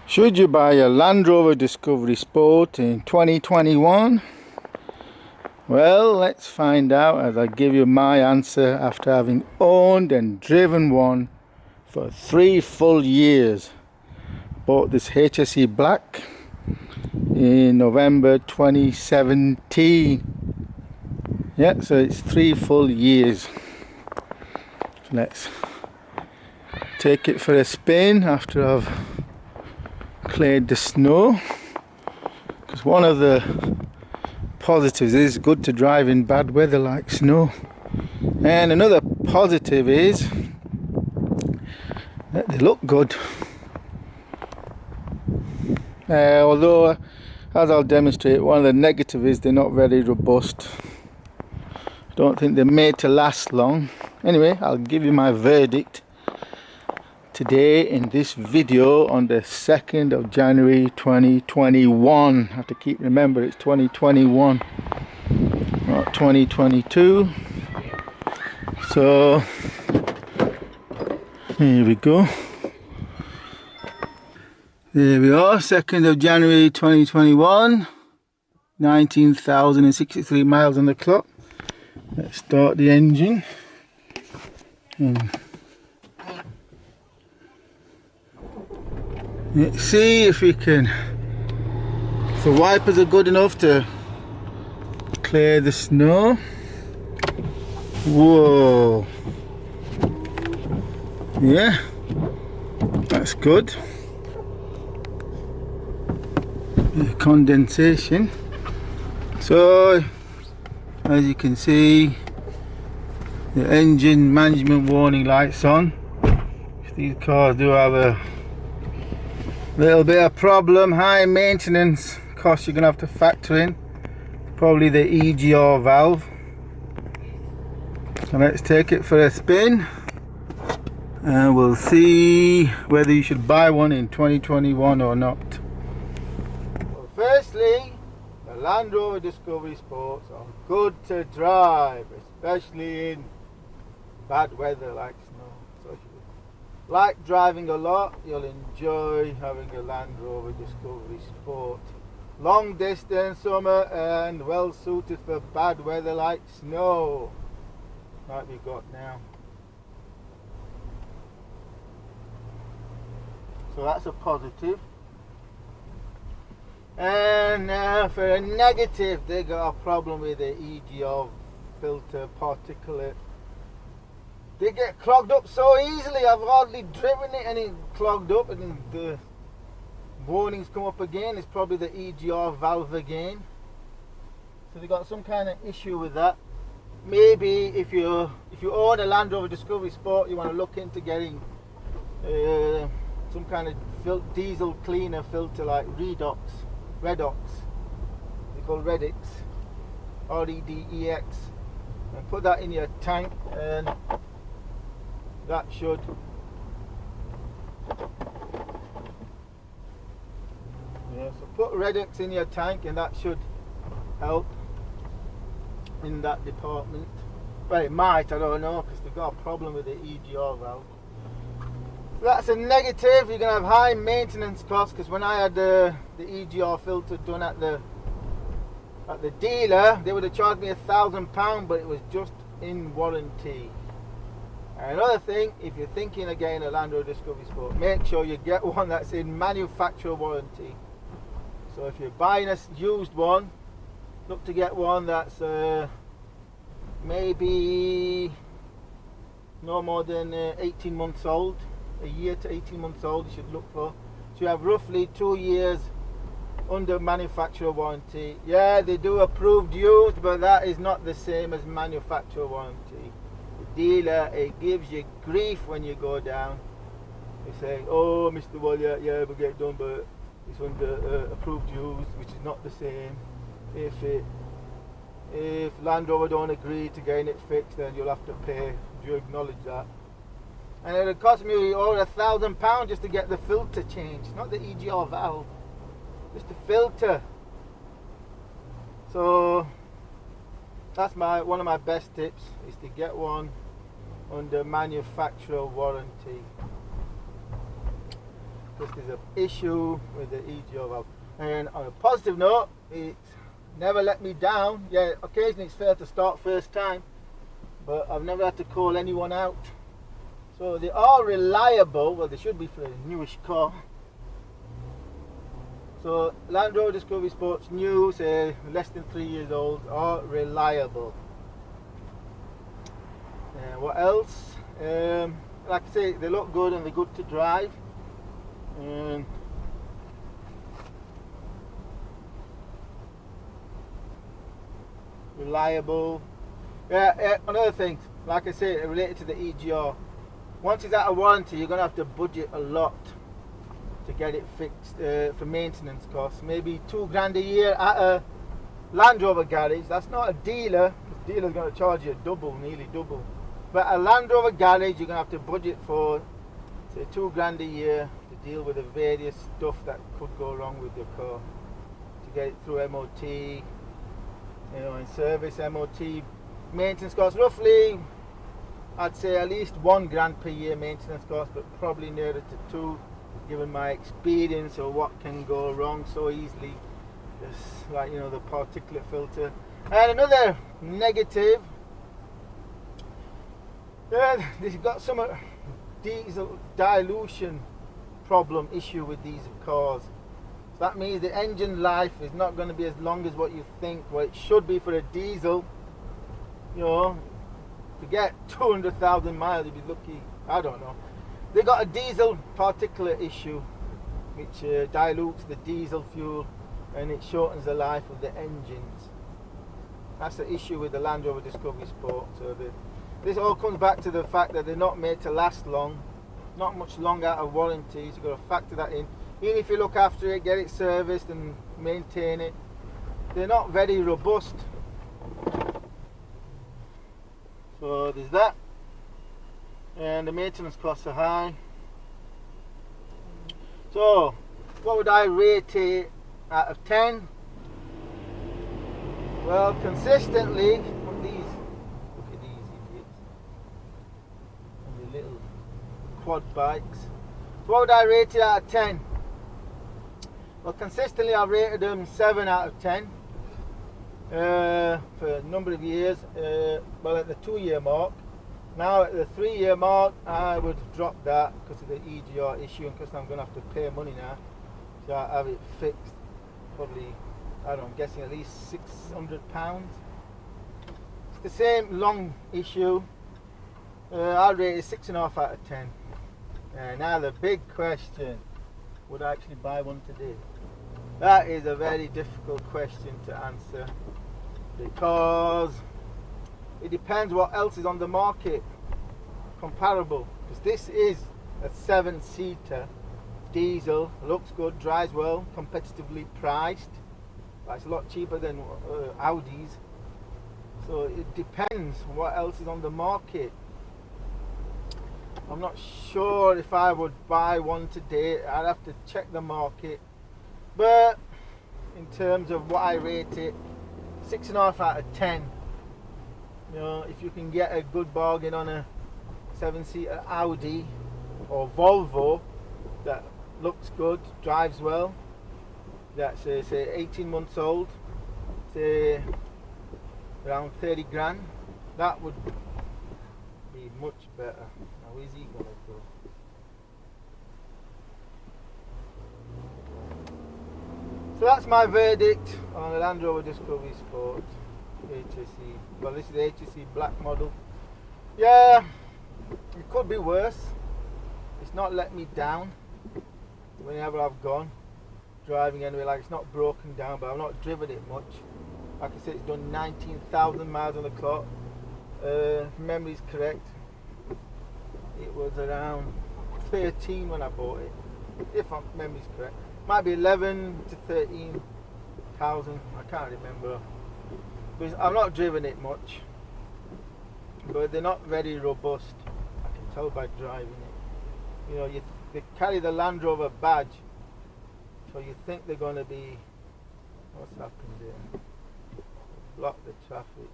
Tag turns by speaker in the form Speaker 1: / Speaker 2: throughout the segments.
Speaker 1: Should you buy a Land Rover Discovery Sport in 2021? Well, let's find out as I give you my answer after having owned and driven one for 3 full years. Bought this HSE Black in November 2017. Yeah, so it's 3 full years. Let's take it for a spin after I've cleared the snow, because one of the positives is good to drive in bad weather like snow, and another positive is that they look good, although as I'll demonstrate, one of the negatives is they're not very robust. I don't think they're made to last long. Anyway, I'll give you my verdict today in this video on the 2nd of January 2021. I have to keep remember it's 2021, not 2022. So here we go. There we are, 2nd of January 2021, 19,063 miles on the clock. Let's start the engine. Let's see if we can, if the wipers are good enough to clear the snow. Whoa, yeah, that's good. The condensation. So as you can see, the engine management warning lights on. These cars do have a little bit of problem, high maintenance costs you're gonna have to factor in, probably the EGR valve. So let's take it for a spin and we'll see whether you should buy one in 2021 or not. Well, firstly, the Land Rover Discovery Sports are good to drive, especially in bad weather like snow. So if you like driving a lot, you'll enjoy having a Land Rover Discovery Sport. Long distance, summer, and well suited for bad weather like snow, like we got now. So that's a positive. And for a negative, they got a problem with the EGR filter particulate. They get clogged up so easily. I've hardly driven it and it clogged up, and the warnings come up again. It's probably the EGR valve again. So they got some kind of issue with that. Maybe if you own a Land Rover Discovery Sport, you want to look into getting some kind of diesel cleaner filter like Redox. They call Redex, REDEX, and put that in your tank, and that should so put Redex in your tank and that should help in that department. Well, it might, I don't know, because they've got a problem with the EGR valve. So that's a negative. You're going to have high maintenance costs, because when I had the EGR filter done at the dealer, they would have charged me £1,000, but it was just in warranty. And another thing, if you're thinking of getting a Land Rover Discovery Sport, make sure you get one that's in manufacturer warranty. So if you're buying a used one, look to get one that's maybe no more than 18 months old. A year to 18 months old you should look for. So you have roughly 2 years under manufacturer warranty. Yeah, they do approved used, but that is not the same as manufacturer warranty. The dealer, it gives you grief when you go down. They say, oh Mr. Walayat, yeah, we'll get it done, but it's under approved used, which is not the same. If Land Rover don't agree to getting it fixed, then you'll have to pay. Do you acknowledge that? And it'll cost me over £1,000 just to get the filter changed, not the EGR valve, just the filter. So that's one of my best tips, is to get one under manufacturer warranty. because there's an issue with the EGR valve. And on a positive note, it's never let me down. Yeah, occasionally it's failed to start first time, but I've never had to call anyone out. So they are reliable. Well, they should be for a newish car. So Land Rover Discovery Sports new, say less than 3 years old, are reliable. What else? Like I say, they look good and they're good to drive. Reliable. Another thing, like I say, related to the EGR. Once it's out of warranty, you're going to have to budget a lot to get it fixed for maintenance costs. Maybe $2,000 a year at a Land Rover garage. That's not a dealer. The dealer's going to charge you double, nearly double. But a Land Rover garage, you're going to have to budget for, say, $2,000 a year to deal with the various stuff that could go wrong with your car. To get it through MOT, you know, in service, MOT, maintenance costs. Roughly, I'd say at least $1,000 per year maintenance cost, but probably nearer to two, given my experience of what can go wrong so easily. Just like, you know, the particulate filter. And another negative, they've got some diesel dilution problem issue with these cars. So that means the engine life is not going to be as long as what you think. Well, it should be for a diesel. You know, to get 200,000 miles, you'd be lucky. I don't know. They got a diesel particulate issue, which dilutes the diesel fuel, and it shortens the life of the engines. That's the issue with the Land Rover Discovery Sport. So this all comes back to the fact that they're not made to last long, not much long out of warranty. So you've got to factor that in. Even if you look after it, get it serviced and maintain it, they're not very robust. So there's that. And the maintenance costs are high. So what would I rate it out of 10? Well, consistently, look at these idiots and the little quad bikes. So what would I rate it out of 10? Well, consistently I've rated them 7 out of 10 for a number of years. Well, at the 2-year mark. Now at the 3-year mark, I would drop that because of the EGR issue and because I'm going to have to pay money now. So I have it fixed. Probably, I don't know, I'm guessing at least £600. It's the same long issue. I'd rate it 6.5 out of 10. Now the big question, would I actually buy one today? That is a very difficult question to answer because it depends what else is on the market comparable, because this is a 7-seater diesel, looks good, drives well, competitively priced. It's a lot cheaper than Audis. So it depends what else is on the market. I'm not sure if I would buy one today. I'd have to check the market. But in terms of what I rate it, 6.5 out of 10. You know, if you can get a good bargain on a 7-seater Audi or Volvo that looks good, drives well, that's say 18 months old, say around 30 grand, that would be much better. Now where's he gonna go? So that's my verdict on the Land Rover Discovery Sport HSE. Well, this is the HSE black model. Yeah, it could be worse. It's not let me down whenever I've gone driving anyway. Like, it's not broken down, but I've not driven it much. Like I said, it's done 19,000 miles on the clock. If memory's correct, it was around 13 when I bought it, if my memory's correct. Might be 11 to 13,000, I can't remember. Because I've not driven it much, but they're not very robust. I can tell by driving it. You know, they carry the Land Rover badge, so you think they're going to be. What's happened there? Block the traffic.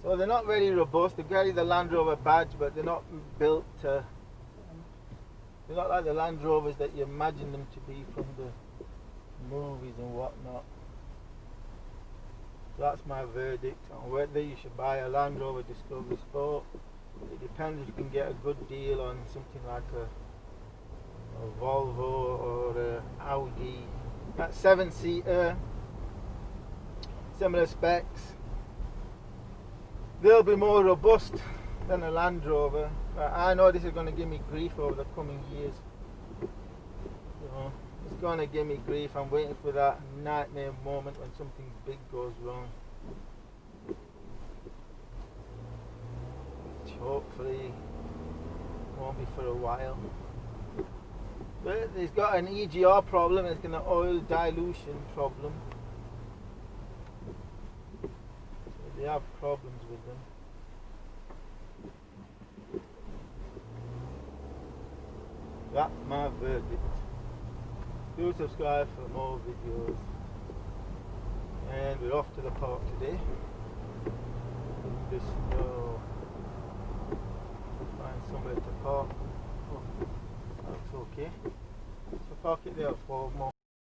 Speaker 1: So they're not very robust. They carry the Land Rover badge, but they're not built to. They're not like the Land Rovers that you imagine them to be from the movies and whatnot. So that's my verdict on whether you should buy a Land Rover Discovery Sport. It depends if you can get a good deal on something like a Volvo or a Audi. That 7-seater, similar specs. They'll be more robust than a Land Rover. I know this is going to give me grief over the coming years. You know, it's going to give me grief. I'm waiting for that nightmare moment when something big goes wrong. Which hopefully won't be for a while. But it's got an EGR problem. It's got an oil dilution problem. They have problems with them. That's my verdict. Do subscribe for more videos. And we're off to the park today. Just find somewhere to park. Oh, that's okay. So park it there for more.